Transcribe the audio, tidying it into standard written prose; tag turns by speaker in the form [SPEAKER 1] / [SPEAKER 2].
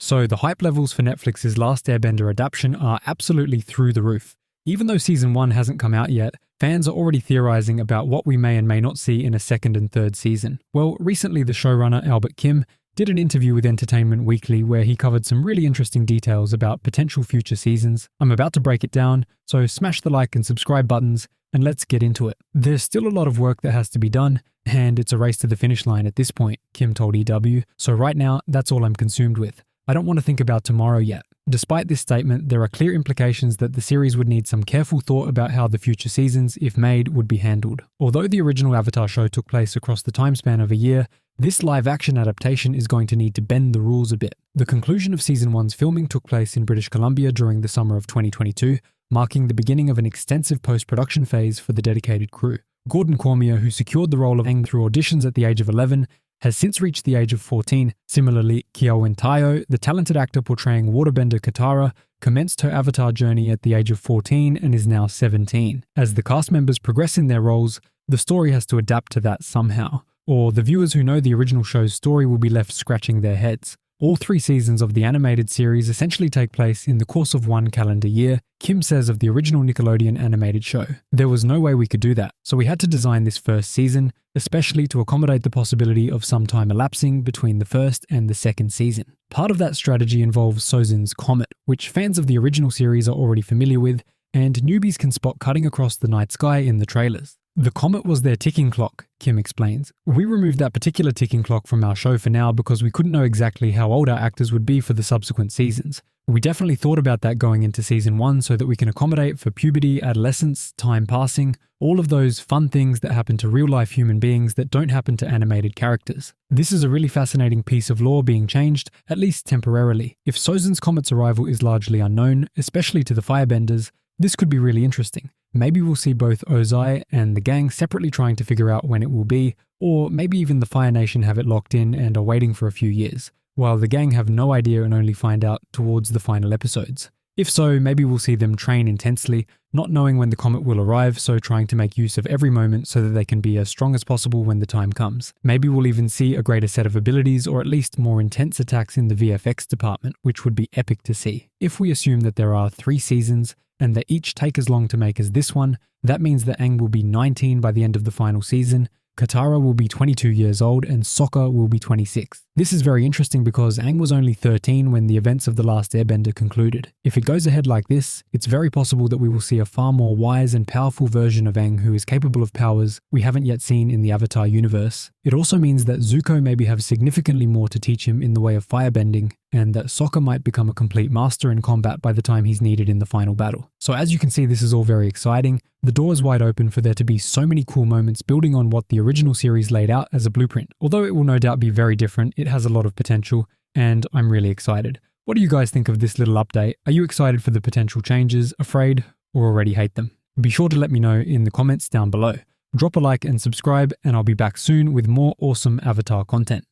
[SPEAKER 1] So the hype levels for Netflix's Last Airbender adaptation are absolutely through the roof. Even though season 1 hasn't come out yet, fans are already theorizing about what we may and may not see in a second and third season. Well, recently the showrunner Albert Kim did an interview with Entertainment Weekly where he covered some really interesting details about potential future seasons. I'm about to break it down, so smash the like and subscribe buttons and let's get into it. There's still a lot of work that has to be done, and it's a race to the finish line at this point, Kim told EW, so right now that's all I'm consumed with. I don't want to think about tomorrow yet. Despite this statement, there are clear implications that the series would need some careful thought about how the future seasons, if made, would be handled. Although the original Avatar show took place across the time span of a year, this live-action adaptation is going to need to bend the rules a bit. The conclusion of Season 1's filming took place in British Columbia during the summer of 2022, marking the beginning of an extensive post-production phase for the dedicated crew. Gordon Cormier, who secured the role of Aang through auditions at the age of 11, has since reached the age of 14. Similarly, Kyawen Tayo, the talented actor portraying waterbender Katara, commenced her Avatar journey at the age of 14 and is now 17. As the cast members progress in their roles, the story has to adapt to that somehow, or the viewers who know the original show's story will be left scratching their heads. All 3 seasons of the animated series essentially take place in the course of one calendar year, Kim says of the original Nickelodeon animated show. There was no way we could do that, so we had to design this first season, especially to accommodate the possibility of some time elapsing between the first and the second season. Part of that strategy involves Sozin's Comet, which fans of the original series are already familiar with, and newbies can spot cutting across the night sky in the trailers. The comet was their ticking clock, Kim explains. We removed that particular ticking clock from our show for now because we couldn't know exactly how old our actors would be for the subsequent seasons. We definitely thought about that going into season 1 so that we can accommodate for puberty, adolescence, time passing, all of those fun things that happen to real-life human beings that don't happen to animated characters. This is a really fascinating piece of lore being changed, at least temporarily. If Sozin's Comet's arrival is largely unknown, especially to the Firebenders, this could be really interesting. Maybe we'll see both Ozai and the gang separately trying to figure out when it will be, or maybe even the Fire Nation have it locked in and are waiting for a few years, while the gang have no idea and only find out towards the final episodes. If so, maybe we'll see them train intensely, not knowing when the comet will arrive, so trying to make use of every moment so that they can be as strong as possible when the time comes. Maybe we'll even see a greater set of abilities or at least more intense attacks in the VFX department, which would be epic to see. If we assume that there are 3 seasons, and that each take as long to make as this one, that means that Aang will be 19 by the end of the final season, Katara will be 22 years old, and Sokka will be 26. This is very interesting because Aang was only 13 when the events of The Last Airbender concluded. If it goes ahead like this, it's very possible that we will see a far more wise and powerful version of Aang who is capable of powers we haven't yet seen in the Avatar universe. It also means that Zuko maybe have significantly more to teach him in the way of firebending, and that Sokka might become a complete master in combat by the time he's needed in the final battle. So as you can see, this is all very exciting. The door is wide open for there to be so many cool moments building on what the original series laid out as a blueprint. Although it will no doubt be very different, it has a lot of potential, and I'm really excited. What do you guys think of this little update? Are you excited for the potential changes, afraid, or already hate them? Be sure to let me know in the comments down below. Drop a like and subscribe, and I'll be back soon with more awesome Avatar content.